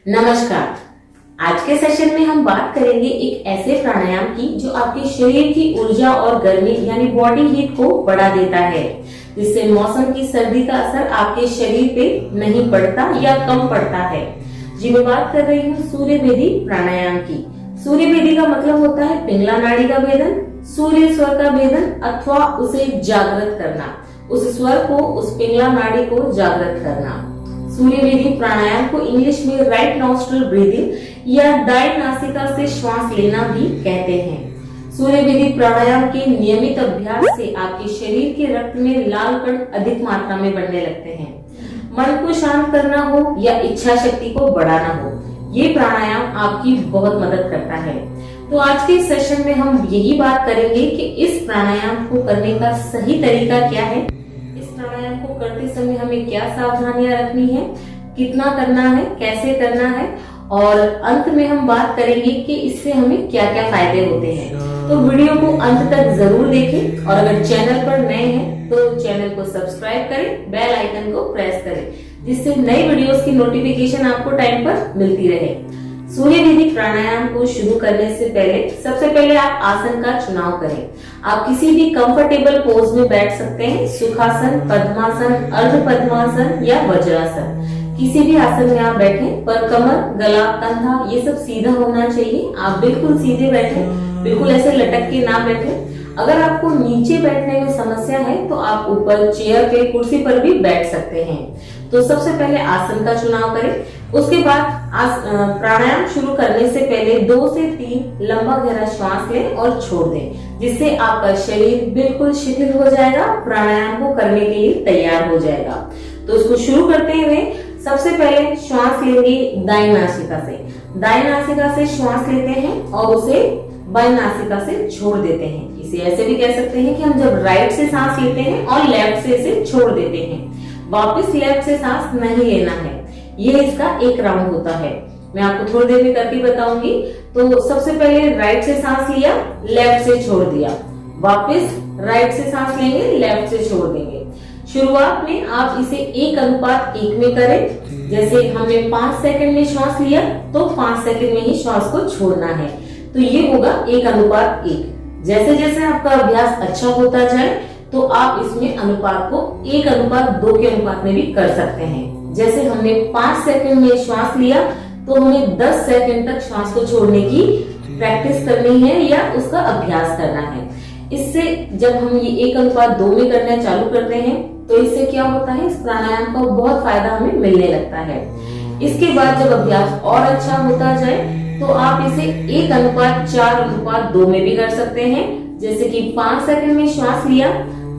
नमस्कार। आज के सेशन में हम बात करेंगे एक ऐसे प्राणायाम की जो आपके शरीर की ऊर्जा और गर्मी यानी बॉडी हीट को बढ़ा देता है, जिससे मौसम की सर्दी का असर आपके शरीर पे नहीं पड़ता या कम पड़ता है। जी मैं बात कर रही हूँ सूर्य भेदी प्राणायाम की। सूर्य भेदी का मतलब होता है पिंगला नाड़ी का भेदन, सूर्य स्वर का भेदन अथवा उसे जागृत करना, उस स्वर को, उस पिंगला नाड़ी को जागृत करना। सूर्य भेदी प्राणायाम को इंग्लिश में राइट नॉस्ट्रल ब्रीदिंग या दाएं नासिका से श्वास लेना भी कहते हैं। सूर्य भेदी प्राणायाम के नियमित अभ्यास से आपके शरीर के रक्त में लाल कण अधिक मात्रा में बढ़ने लगते हैं। मन को शांत करना हो या इच्छा शक्ति को बढ़ाना हो, ये प्राणायाम आपकी बहुत मदद करता है। तो आज के सेशन में हम यही बात करेंगे कि इस प्राणायाम को करने का सही तरीका क्या है, प्राणायाम को करते समय हमें क्या सावधानियां रखनी है, कितना करना है, कैसे करना है, और अंत में हम बात करेंगे कि इससे हमें क्या क्या फायदे होते हैं। तो वीडियो को अंत तक जरूर देखें और अगर चैनल पर नए हैं तो चैनल को सब्सक्राइब करें, बेल आइकन को प्रेस करें, जिससे नई वीडियोस की नोटिफिकेशन आपको टाइम पर मिलती रहे। सूर्य भेदी प्राणायाम को शुरू करने से पहले सबसे पहले आप आसन का चुनाव करें। आप किसी भी कंफर्टेबल पोज में बैठ सकते हैं, सुखासन, पद्मासन, अर्ध पद्मासन या वज्रासन। किसी भी आसन में आप बैठें, पर कमर, गला, कंधा ये सब सीधा होना चाहिए। आप बिल्कुल सीधे बैठें, बिल्कुल ऐसे लटक के ना बैठें। अगर आपको नीचे बैठने में समस्या है तो आप ऊपर चेयर पे, कुर्सी पर भी बैठ सकते हैं। तो सबसे पहले आसन का चुनाव करें। उसके बाद प्राणायाम शुरू करने से पहले 2 से 3 लंबा गहरा श्वास लें और छोड़ दें, जिससे आपका शरीर बिल्कुल शिथिल हो जाएगा, प्राणायाम को करने के लिए तैयार हो जाएगा। तो इसको शुरू करते हुए सबसे पहले श्वास लेंगे दाएं नासिका से। दाएं नासिका से श्वास लेते हैं और उसे बाएं नासिका से छोड़ देते हैं। इसे ऐसे भी कह सकते हैं कि हम जब राइट से सांस लेते हैं और लेफ्ट से इसे छोड़ देते हैं, वापस लेफ्ट से सांस नहीं लेना है। ये इसका एक राउंड होता है। मैं आपको थोड़ी देर में करके बताऊंगी। तो सबसे पहले राइट से सांस लिया, लेफ्ट से छोड़ दिया, वापस राइट से सांस लेंगे, लेफ्ट से छोड़ देंगे। शुरुआत में आप इसे 1:1 में करें। जैसे हमने 5 सेकंड में श्वास लिया तो 5 सेकंड में ही श्वास को छोड़ना है। तो ये होगा 1:1। जैसे जैसे आपका अभ्यास अच्छा होता जाए तो आप इसमें अनुपात को 1:2 के अनुपात में भी कर सकते हैं। जैसे हमने 5 सेकंड में श्वास लिया तो हमें 10 सेकंड तक श्वास को छोड़ने की प्रैक्टिस करनी है या उसका अभ्यास करना है। इससे जब हम ये 1:2 में करना चालू करते हैं तो इससे क्या होता है, इस प्राणायाम का बहुत फायदा हमें मिलने लगता है। इसके बाद जब अभ्यास और अच्छा होता जाए तो आप इसे 1:4:2 में भी कर सकते हैं। जैसे कि 5 सेकंड में श्वास लिया,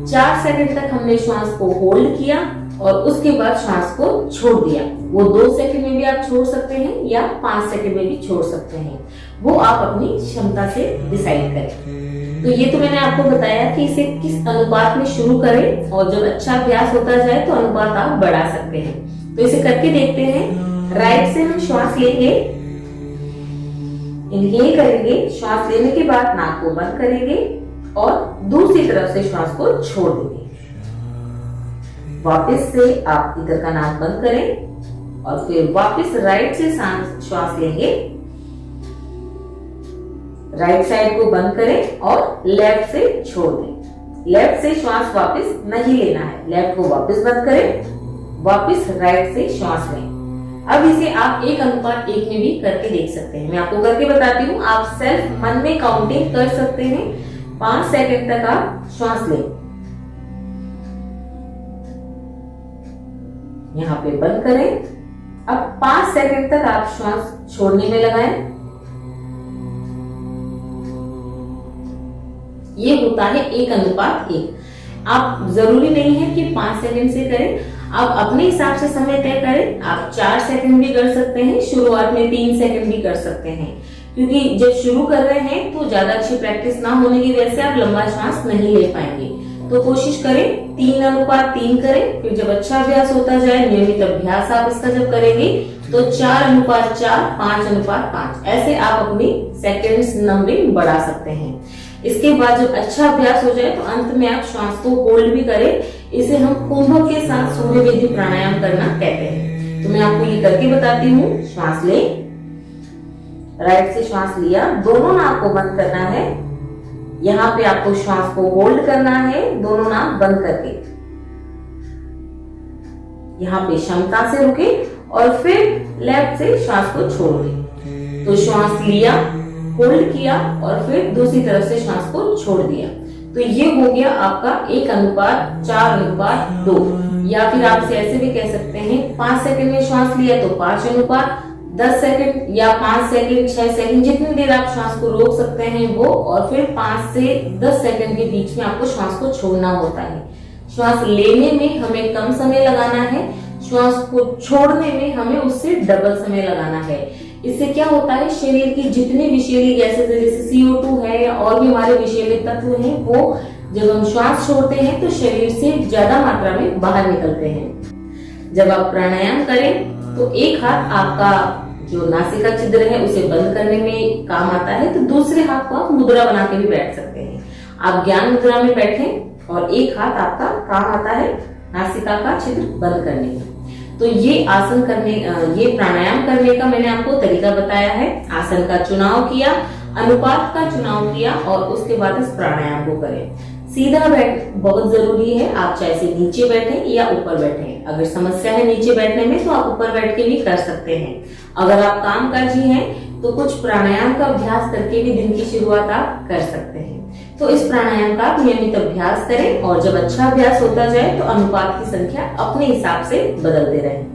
4 सेकंड तक हमने श्वास को होल्ड किया और उसके बाद श्वास को छोड़ दिया। वो 2 सेकंड में भी आप छोड़ सकते हैं या 5 सेकंड में भी छोड़ सकते हैं, वो आप अपनी क्षमता से डिसाइड करें। तो ये तो मैंने आपको बताया कि इसे किस अनुपात में शुरू करें, और जब अच्छा अभ्यास होता जाए तो अनुपात आप बढ़ा सकते हैं। तो इसे करके देखते हैं। राइट से हम श्वास लेंगे, इनहेल करेंगे, श्वास लेने के बाद नाक को बंद करेंगे और दूसरी तरफ से श्वास को छोड़ देंगे। वापस से आप इधर का नाक बंद करें और फिर वापस राइट से श्वास लेंगे, राइट साइड को बंद करें और लेफ्ट से छोड़ दें। लेफ्ट से श्वास वापस नहीं लेना है, लेफ्ट को वापस बंद करें, वापस राइट से श्वास लें। अब इसे आप 1:1 में भी करके देख सकते हैं। मैं आपको करके बताती हूँ। आप सेल्फ मन में काउंटिंग कर सकते हैं। 5 सेकंड तक आप श्वास लें, यहाँ पे बंद करें। अब 5 सेकंड तक आप श्वास छोड़ने में लगाएं। ये होता है 1:1। आप जरूरी नहीं है कि 5 सेकंड से करें, आप अपने हिसाब से समय तय करें। आप 4 सेकंड भी कर सकते हैं, शुरुआत में 3 सेकंड भी कर सकते हैं, क्योंकि जब शुरू कर रहे हैं तो ज्यादा अच्छी प्रैक्टिस ना होने की वजह से आप लंबा श्वास नहीं ले पाएंगे। तो कोशिश करें 3:3 करें। फिर जब अच्छा अभ्यास होता जाए, नियमित अभ्यास आप इसका जब करेंगे तो 4:4, 5:5 ऐसे आप अपनी सेकंड्स नंबरिंग बढ़ा सकते हैं। इसके बाद जब अच्छा अभ्यास हो जाए तो अंत में आप श्वास को होल्ड भी करें। इसे हम कुंभक के साथ सूर्य भेदी प्राणायाम करना कहते हैं। तो मैं आपको ये करके बताती हूँ। श्वास ले, राइट से श्वास लिया, दोनों नाक को बंद करना है। यहाँ पे आपको श्वास को होल्ड करना है, दोनों नाक बंद करके। यहाँ पे क्षमता से रुके और फिर लेफ्ट से श्वास को छोड़ दें। तो श्वास लिया, होल्ड किया और फिर दूसरी तरफ से श्वास को छोड़ दिया। तो ये हो गया आपका 1:4:2, या फिर आप इसे ऐसे भी कह सकते हैं 5 सेकंड में श्वास लिया तो 5:10 सेकंड या 5 सेकंड 6 सेकंड, जितनी देर आप श्वास को रोक सकते हैं वो, और फिर 5 से 10 सेकंड के बीच में आपको श्वास को छोड़ना होता है। श्वास लेने में हमें कम समय लगाना है, श्वास को छोड़ने में हमें उससे डबल समय लगाना है। इससे क्या होता है, शरीर की जितनी विषैली गैसेस है जैसे CO2 है या और भी हमारे विषैले तत्व हैं, वो जब हम श्वास छोड़ते हैं तो शरीर से ज्यादा मात्रा में बाहर निकलते हैं। जब आप प्राणायाम करें तो एक हाथ आपका जो नासिका छिद्र है उसे बंद करने में काम आता है, तो दूसरे हाथ को आप मुद्रा बना के भी बैठ सकते हैं। आप ज्ञान मुद्रा में बैठें और एक हाथ आपका काम आता है नासिका का छिद्र बंद करने में। तो ये आसन करने, ये प्राणायाम करने का मैंने आपको तरीका बताया है। आसन का चुनाव किया, अनुपात का चुनाव किया और उसके बाद इस प्राणायाम को करें। सीधा बैठ बहुत जरूरी है, आप चाहे से नीचे बैठे या ऊपर बैठे। अगर समस्या है नीचे बैठने में तो आप ऊपर बैठ के भी कर सकते हैं। अगर आप काम काजी हैं तो कुछ प्राणायाम का अभ्यास करके भी दिन की शुरुआत आप कर सकते हैं। तो इस प्राणायाम का आप नियमित अभ्यास करें और जब अच्छा अभ्यास होता जाए तो अनुपात की संख्या अपने हिसाब से बदलते रहें।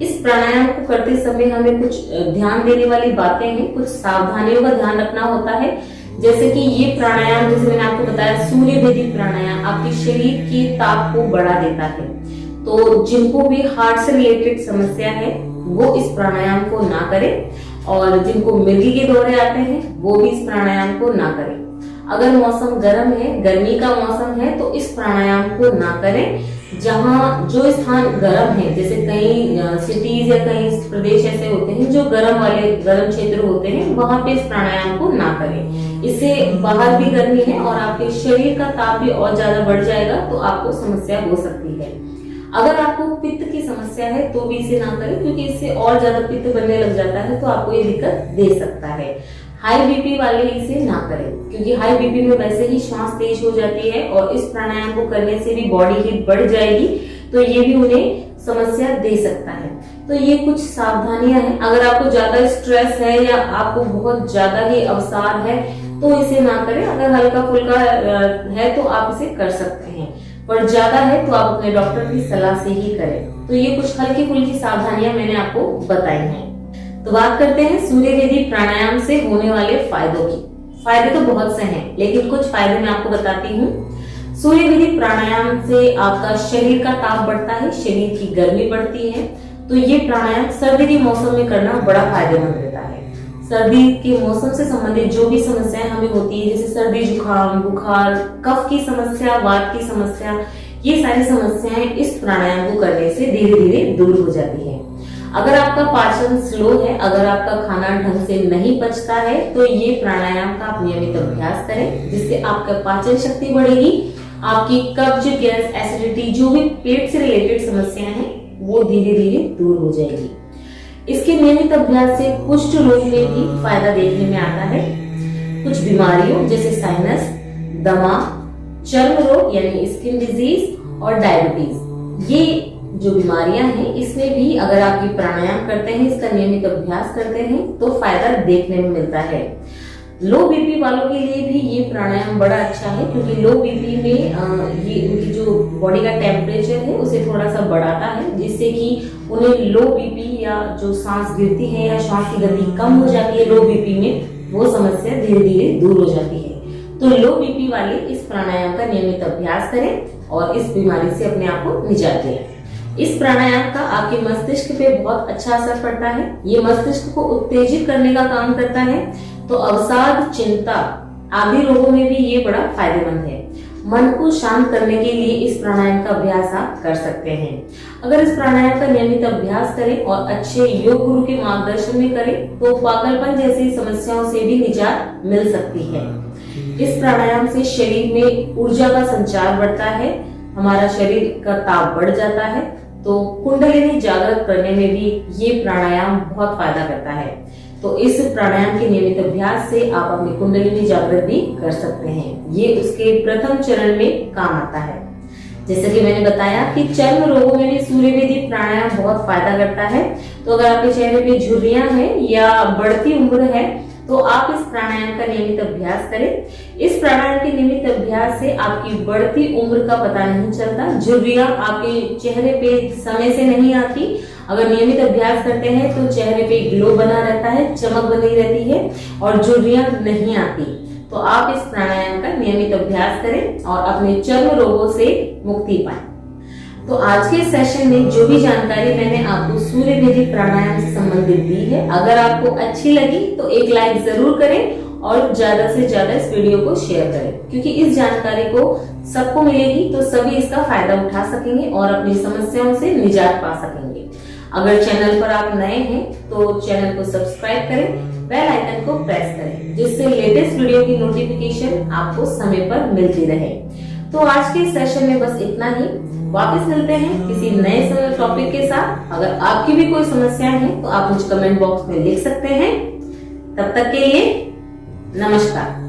इस प्राणायाम को करते समय हमें कुछ ध्यान देने वाली बातें हैं, कुछ सावधानियों का ध्यान रखना होता है। जैसे कि ये प्राणायाम, जैसे मैंने आपको बताया, सूर्य भेदी प्राणायाम आपके शरीर के ताप को बढ़ा देता है। तो जिनको भी हार्ट से रिलेटेड समस्या है वो इस प्राणायाम को ना करें, और जिनको मिर्गी के दौरे आते हैं वो भी इस प्राणायाम को ना करें। अगर मौसम गर्म है, गर्मी का मौसम है, तो इस प्राणायाम को ना करें। जहाँ जो स्थान गर्म है, जैसे कई सिटीज या कई प्रदेश ऐसे होते हैं जो गर्म क्षेत्र होते हैं, वहां पे इस प्राणायाम को ना करें। इससे बाहर भी गर्मी है और आपके शरीर का ताप भी और ज्यादा बढ़ जाएगा, तो आपको समस्या हो सकती है। अगर आपको पित्त की समस्या है तो भी इसे ना करें, क्योंकि इससे और ज्यादा पित्त बनने लग जाता है, तो आपको ये दिक्कत दे सकता है। हाई बीपी वाले इसे ना करें, क्योंकि हाई बीपी में वैसे ही श्वास तेज हो जाती है और इस प्राणायाम को करने से भी बॉडी हीट बढ़ जाएगी, तो ये भी उन्हें समस्या दे सकता है। तो ये कुछ सावधानियां हैं। अगर आपको ज्यादा स्ट्रेस है या आपको बहुत ज्यादा ही अवसाद है तो इसे ना करें। अगर हल्का फुल्का है तो आप इसे कर सकते हैं, पर ज्यादा है तो आप अपने डॉक्टर की सलाह से ही करें। तो ये कुछ हल्की फुल्की सावधानियां मैंने आपको बताई हैं। तो बात करते हैं सूर्य भेदी प्राणायाम से होने वाले फायदों की। फायदे तो बहुत से हैं, लेकिन कुछ फायदे मैं आपको बताती हूँ। सूर्य भेदी प्राणायाम से आपका शरीर का ताप बढ़ता है, शरीर की गर्मी बढ़ती है। तो ये प्राणायाम सर्दी के मौसम में करना बड़ा फायदेमंद रहता है। सर्दी के मौसम से संबंधित जो भी समस्याएं हमें होती है, जैसे सर्दी, जुकाम, बुखार, कफ की समस्या, वात की समस्या, ये सारी समस्याएं इस प्राणायाम को करने से धीरे धीरे दूर हो जाती है। अगर आपका पाचन स्लो है, अगर आपका खाना ढंग से नहीं पचता है, तो ये प्राणायाम का आप नियमित अभ्यास करें, जिससे आपका पाचन शक्ति बढ़ेगी। आपकी कब्ज, गैस, एसिडिटी, जो भी पेट से रिलेटेड समस्याएं हैं वो धीरे धीरे दूर हो जाएगी। इसके नियमित अभ्यास से कुष्ठ रोग में भी फायदा देखने में आता है। कुछ बीमारियों जैसे साइनस, दमा, चर्म रोग यानी स्किन डिजीज और डायबिटीज, ये जो बीमारियां हैं इसमें भी अगर आप ये प्राणायाम करते हैं, इसका नियमित अभ्यास करते हैं, तो फायदा देखने में मिलता है। लो बीपी वालों के लिए भी ये प्राणायाम बड़ा अच्छा है, क्योंकि लो बीपी में ये उनकी जो बॉडी का टेम्परेचर है उसे थोड़ा सा बढ़ाता है, जिससे कि उन्हें लो बीपी या जो सांस गिरती है या श्वास की गति कम हो जाती है लो बीपी में, वो समस्या धीरे धीरे दूर हो जाती है। तो लो बीपी वाले इस प्राणायाम का नियमित अभ्यास करें और इस बीमारी से अपने आप को निजात दिलाएं। इस प्राणायाम का आपके मस्तिष्क पे बहुत अच्छा असर पड़ता है। ये मस्तिष्क को उत्तेजित करने का काम करता है, तो अवसाद, चिंता आदि रोगों में भी ये बड़ा फायदेमंद है। मन को शांत करने के लिए इस प्राणायाम का अभ्यास आप कर सकते हैं। अगर इस प्राणायाम का नियमित अभ्यास करें और अच्छे योग गुरु के मार्गदर्शन में करें, तो पागलपन जैसी समस्याओं से भी निजात मिल सकती है। इस प्राणायाम से शरीर में ऊर्जा का संचार बढ़ता है, हमारा शरीर का ताप बढ़ जाता है, तो कुंडलिनी जागृत करने में भी ये प्राणायाम बहुत फायदा करता है। तो इस प्राणायाम के नियमित अभ्यास से आप अपनी कुंडलिनी जागृत भी कर सकते हैं। ये उसके प्रथम चरण में काम आता है। जैसे कि मैंने बताया कि चर्म रोगों में भी सूर्यवेदी प्राणायाम बहुत फायदा करता है। तो अगर आपके चेहरे पे झुर्रियां हैं या बढ़ती उम्र है तो आप इस प्राणायाम का नियमित अभ्यास करें। इस प्राणायाम के नियमित अभ्यास से आपकी बढ़ती उम्र का पता नहीं चलता। झुर्रियां आपके चेहरे पे समय से नहीं आती। अगर नियमित अभ्यास करते हैं तो चेहरे पे ग्लो बना रहता है, चमक बनी रहती है और झुर्रियां नहीं आती। तो आप इस प्राणायाम का नियमित अभ्यास करें और अपने चर्म रोगों से मुक्ति पाएं। तो आज के सेशन में जो भी जानकारी मैंने आपको सूर्यवेदी प्राणायाम से संबंधित दी है, अगर आपको अच्छी लगी तो एक लाइक जरूर करें और ज्यादा से ज्यादा इस वीडियो को शेयर करें, क्योंकि इस जानकारी को सबको मिलेगी तो सभी इसका फायदा उठा सकेंगे और अपनी समस्याओं से निजात पा सकेंगे। अगर चैनल पर आप नए हैं तो चैनल को सब्सक्राइब करें, बेल आइकन को प्रेस करें, जिससे लेटेस्ट वीडियो की नोटिफिकेशन आपको समय पर मिलती रहे। तो आज के सेशन में बस इतना ही। वापस मिलते हैं किसी नए टॉपिक के साथ। अगर आपकी भी कोई समस्या है तो आप मुझे कमेंट बॉक्स में लिख सकते हैं। तब तक के लिए नमस्कार।